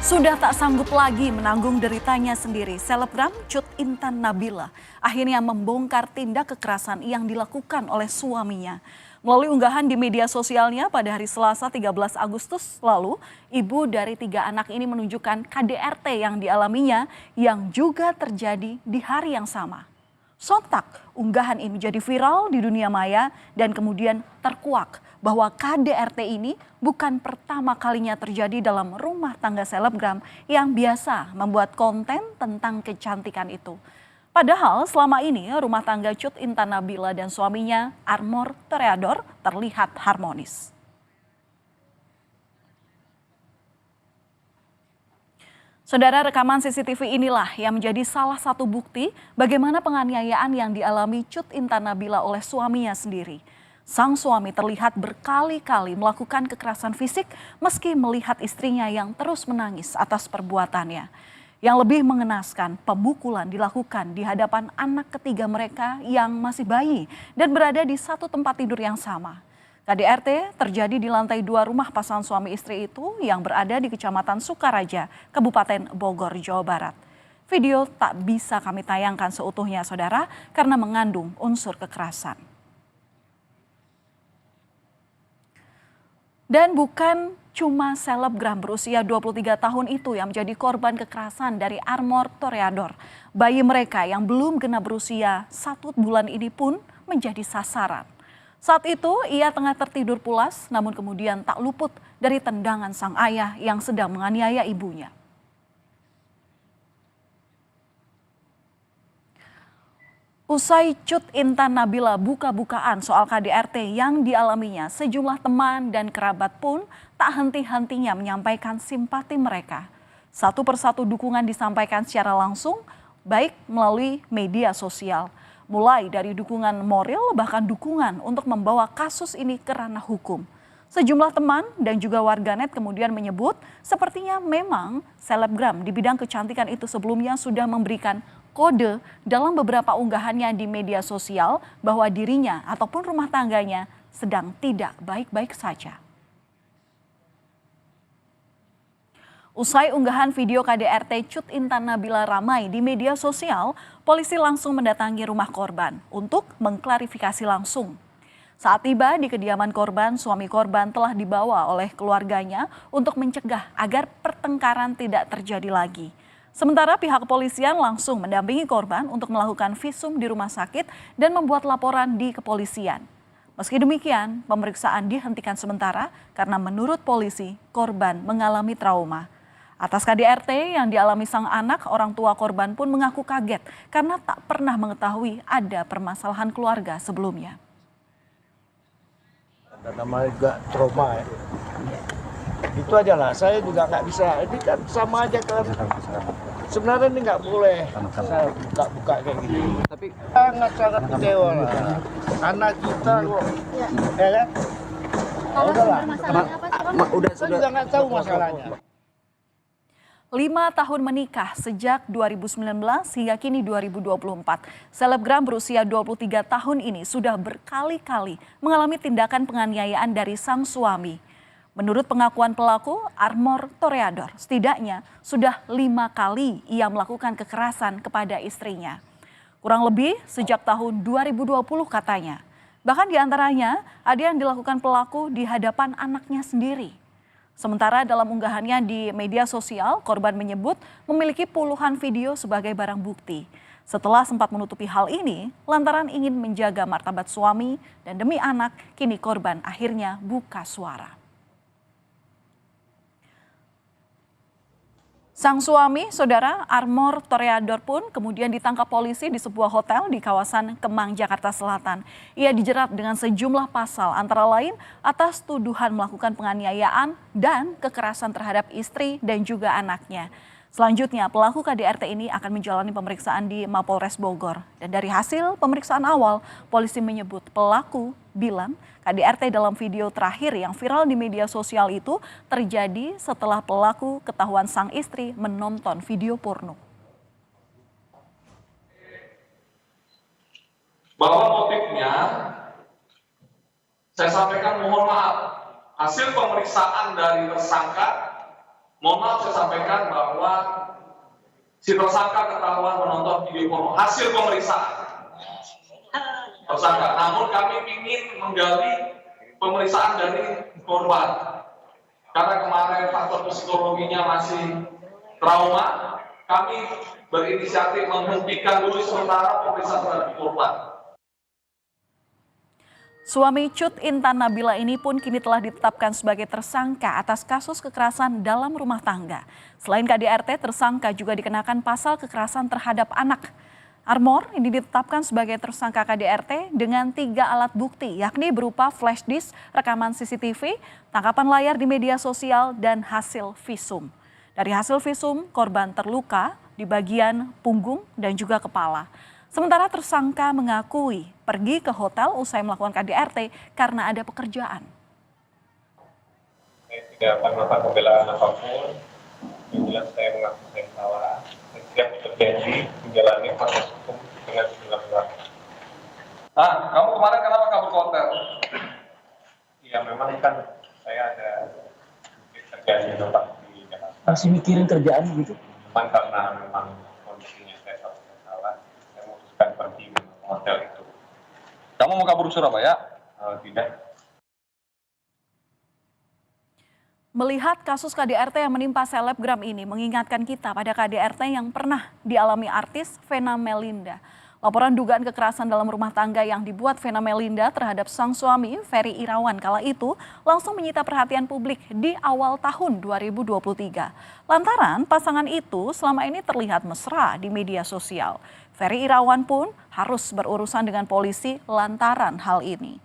Sudah tak sanggup lagi menanggung deritanya sendiri, selebgram Cut Intan Nabila akhirnya membongkar tindak kekerasan yang dilakukan oleh suaminya. Melalui unggahan di media sosialnya pada hari Selasa 13 Agustus lalu, ibu dari 3 anak ini menunjukkan KDRT yang dialaminya yang juga terjadi di hari yang sama. Sontak, unggahan ini menjadi viral di dunia maya dan kemudian terkuak bahwa KDRT ini bukan pertama kalinya terjadi dalam rumah tangga selebgram yang biasa membuat konten tentang kecantikan itu. Padahal selama ini rumah tangga Cut Intan Nabila dan suaminya Armor Toreador terlihat harmonis. Saudara, rekaman CCTV inilah yang menjadi salah satu bukti bagaimana penganiayaan yang dialami Cut Intan Nabila oleh suaminya sendiri. Sang suami terlihat berkali-kali melakukan kekerasan fisik meski melihat istrinya yang terus menangis atas perbuatannya. Yang lebih mengenaskan, pemukulan dilakukan di hadapan anak ketiga mereka yang masih bayi dan berada di satu tempat tidur yang sama. KDRT terjadi di lantai 2 rumah pasangan suami istri itu yang berada di Kecamatan Sukaraja, Kabupaten Bogor, Jawa Barat. Video tak bisa kami tayangkan seutuhnya, saudara, karena mengandung unsur kekerasan. Dan bukan cuma selebgram berusia 23 tahun itu yang menjadi korban kekerasan dari Armor Toreador. Bayi mereka yang belum genap berusia 1 bulan ini pun menjadi sasaran. Saat itu ia tengah tertidur pulas namun kemudian tak luput dari tendangan sang ayah yang sedang menganiaya ibunya. Usai Cut Intan Nabila buka-bukaan soal KDRT yang dialaminya, sejumlah teman dan kerabat pun tak henti-hentinya menyampaikan simpati mereka. Satu persatu dukungan disampaikan secara langsung, baik melalui media sosial. Mulai dari dukungan moral bahkan dukungan untuk membawa kasus ini ke ranah hukum. Sejumlah teman dan juga warganet kemudian menyebut sepertinya memang selebgram di bidang kecantikan itu sebelumnya sudah memberikan kode dalam beberapa unggahannya di media sosial bahwa dirinya ataupun rumah tangganya sedang tidak baik-baik saja. Usai unggahan video KDRT Cut Intan Nabila ramai di media sosial, polisi langsung mendatangi rumah korban untuk mengklarifikasi langsung. Saat tiba di kediaman korban, suami korban telah dibawa oleh keluarganya untuk mencegah agar pertengkaran tidak terjadi lagi. Sementara pihak kepolisian langsung mendampingi korban untuk melakukan visum di rumah sakit dan membuat laporan di kepolisian. Meski demikian, pemeriksaan dihentikan sementara karena menurut polisi korban mengalami trauma. Atas KDRT yang dialami sang anak, orang tua korban pun mengaku kaget karena tak pernah mengetahui ada permasalahan keluarga sebelumnya. Namanya juga trauma ya. Itu aja lah, saya juga nggak bisa, ini kan sama aja kan. Sebenarnya ini nggak boleh, saya buka kayak gini. Tapi sangat kecewa lah. Anak kita kok, ya kan? Udahlah, saya juga nggak tahu masalahnya. 5 tahun menikah sejak 2019 hingga kini 2024. Selebgram berusia 23 tahun ini sudah berkali-kali mengalami tindakan penganiayaan dari sang suami. Menurut pengakuan pelaku, Armor Toreador setidaknya sudah 5 kali ia melakukan kekerasan kepada istrinya. Kurang lebih sejak tahun 2020 katanya. Bahkan diantaranya ada yang dilakukan pelaku di hadapan anaknya sendiri. Sementara dalam unggahannya di media sosial, korban menyebut memiliki puluhan video sebagai barang bukti. Setelah sempat menutupi hal ini, lantaran ingin menjaga martabat suami dan demi anak, kini korban akhirnya buka suara. Sang suami, saudara Armor Toreador pun kemudian ditangkap polisi di sebuah hotel di kawasan Kemang, Jakarta Selatan. Ia dijerat dengan sejumlah pasal antara lain atas tuduhan melakukan penganiayaan dan kekerasan terhadap istri dan juga anaknya. Selanjutnya pelaku KDRT ini akan menjalani pemeriksaan di Mapolres Bogor. Dan dari hasil pemeriksaan awal, polisi menyebut pelaku bilang KDRT dalam video terakhir yang viral di media sosial itu terjadi setelah pelaku ketahuan sang istri menonton video porno. Bahwa motifnya, saya sampaikan mohon maaf, hasil pemeriksaan dari tersangka Mohon maaf saya sampaikan bahwa si tersangka ketahuan menonton video porno hasil pemeriksaan tersangka. Namun kami ingin menggali pemeriksaan dari korban. Karena kemarin faktor psikologinya masih trauma, kami berinisiatif menghentikan dulu sementara pemeriksaan terhadap korban. Suami Cut Intan Nabila ini pun kini telah ditetapkan sebagai tersangka atas kasus kekerasan dalam rumah tangga. Selain KDRT, tersangka juga dikenakan pasal kekerasan terhadap anak. Armor ini ditetapkan sebagai tersangka KDRT dengan 3 alat bukti, yakni berupa flash disk, rekaman CCTV, tangkapan layar di media sosial, dan hasil visum. Dari hasil visum, korban terluka di bagian punggung dan juga kepala. Sementara tersangka mengakui pergi ke hotel usai melakukan KDRT karena ada pekerjaan. Saya tidak akan melakukan pembelaan apapun. Yang jelas saya mengaku saya salah. Saya siap berjanji menjalani proses hukum dengan segala. Kamu kemarin kenapa kabur ke hotel? Ya memang kan saya ada kerjaan di tempat di Jakarta. Masih mikirin kerjaan gitu. Cuman karena memang kondisinya saya salah, saya memutuskan pergi ke hotel itu. Kamu mau kabur ke Surabaya? Tidak. Melihat kasus KDRT yang menimpa selebgram ini mengingatkan kita pada KDRT yang pernah dialami artis Vena Melinda. Laporan dugaan kekerasan dalam rumah tangga yang dibuat Vena Melinda terhadap sang suami Ferry Irawan kala itu langsung menyita perhatian publik di awal tahun 2023. Lantaran pasangan itu selama ini terlihat mesra di media sosial. Ferry Irawan pun harus berurusan dengan polisi lantaran hal ini.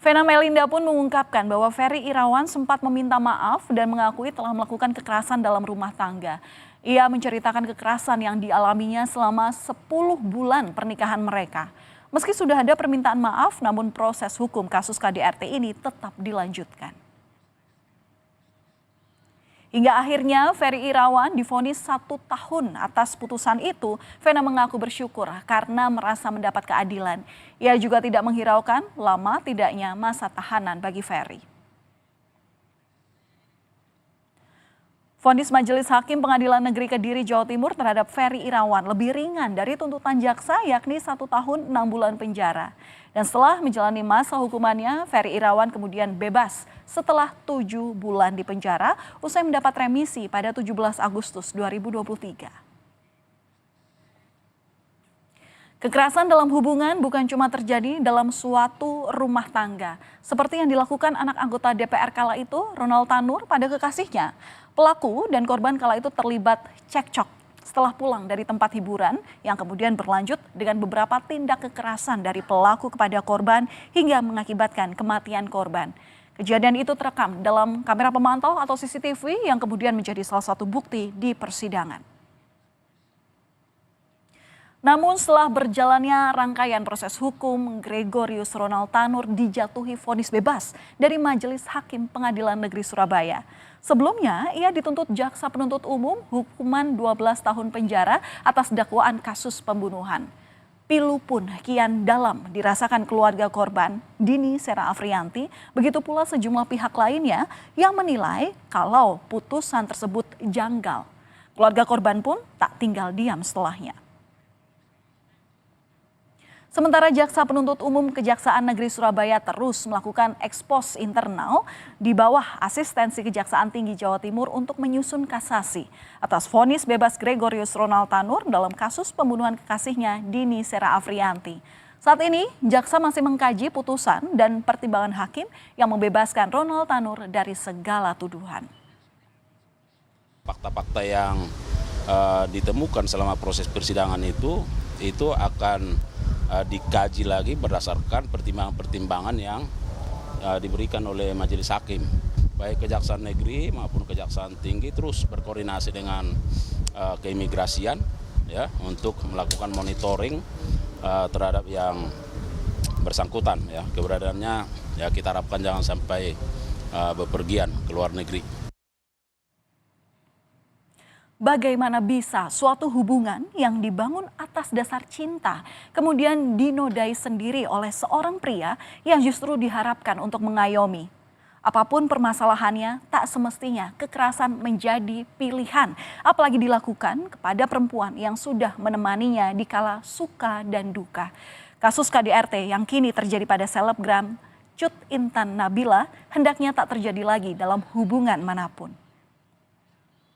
Vena Melinda pun mengungkapkan bahwa Ferry Irawan sempat meminta maaf dan mengakui telah melakukan kekerasan dalam rumah tangga. Ia menceritakan kekerasan yang dialaminya selama 10 bulan pernikahan mereka. Meski sudah ada permintaan maaf, namun proses hukum kasus KDRT ini tetap dilanjutkan. Hingga akhirnya Ferry Irawan divonis 1 tahun atas putusan itu. Vena mengaku bersyukur karena merasa mendapat keadilan. Ia juga tidak menghiraukan lama tidaknya masa tahanan bagi Ferry. Vonis Majelis Hakim Pengadilan Negeri Kediri, Jawa Timur terhadap Ferry Irawan lebih ringan dari tuntutan jaksa, yakni 1 tahun 6 bulan penjara. Dan setelah menjalani masa hukumannya, Ferry Irawan kemudian bebas setelah 7 bulan di penjara usai mendapat remisi pada 17 Agustus 2023. Kekerasan dalam hubungan bukan cuma terjadi dalam suatu rumah tangga. Seperti yang dilakukan anak anggota DPR kala itu, Ronald Tanur, pada kekasihnya. Pelaku dan korban kala itu terlibat cekcok setelah pulang dari tempat hiburan yang kemudian berlanjut dengan beberapa tindak kekerasan dari pelaku kepada korban hingga mengakibatkan kematian korban. Kejadian itu terekam dalam kamera pemantau atau CCTV yang kemudian menjadi salah satu bukti di persidangan. Namun setelah berjalannya rangkaian proses hukum, Gregorius Ronald Tanur dijatuhi vonis bebas dari Majelis Hakim Pengadilan Negeri Surabaya. Sebelumnya, ia dituntut jaksa penuntut umum hukuman 12 tahun penjara atas dakwaan kasus pembunuhan. Pilu pun kian dalam dirasakan keluarga korban, Dini Sera Afrianti, begitu pula sejumlah pihak lainnya yang menilai kalau putusan tersebut janggal. Keluarga korban pun tak tinggal diam setelahnya. Sementara Jaksa Penuntut Umum Kejaksaan Negeri Surabaya terus melakukan ekspos internal di bawah asistensi Kejaksaan Tinggi Jawa Timur untuk menyusun kasasi atas vonis bebas Gregorius Ronald Tanur dalam kasus pembunuhan kekasihnya Dini Sera Afrianti. Saat ini, Jaksa masih mengkaji putusan dan pertimbangan hakim yang membebaskan Ronald Tanur dari segala tuduhan. Fakta-fakta yang ditemukan selama proses persidangan itu akan dikaji lagi berdasarkan pertimbangan-pertimbangan yang diberikan oleh Majelis Hakim, baik Kejaksaan Negeri maupun Kejaksaan Tinggi terus berkoordinasi dengan keimigrasian ya untuk melakukan monitoring terhadap yang bersangkutan ya, keberadaannya ya kita harapkan jangan sampai bepergian ke luar negeri. Bagaimana bisa suatu hubungan yang dibangun atas dasar cinta kemudian dinodai sendiri oleh seorang pria yang justru diharapkan untuk mengayomi? Apapun permasalahannya, tak semestinya kekerasan menjadi pilihan, apalagi dilakukan kepada perempuan yang sudah menemaninya di kala suka dan duka. Kasus KDRT yang kini terjadi pada selebgram Cut Intan Nabila hendaknya tak terjadi lagi dalam hubungan manapun.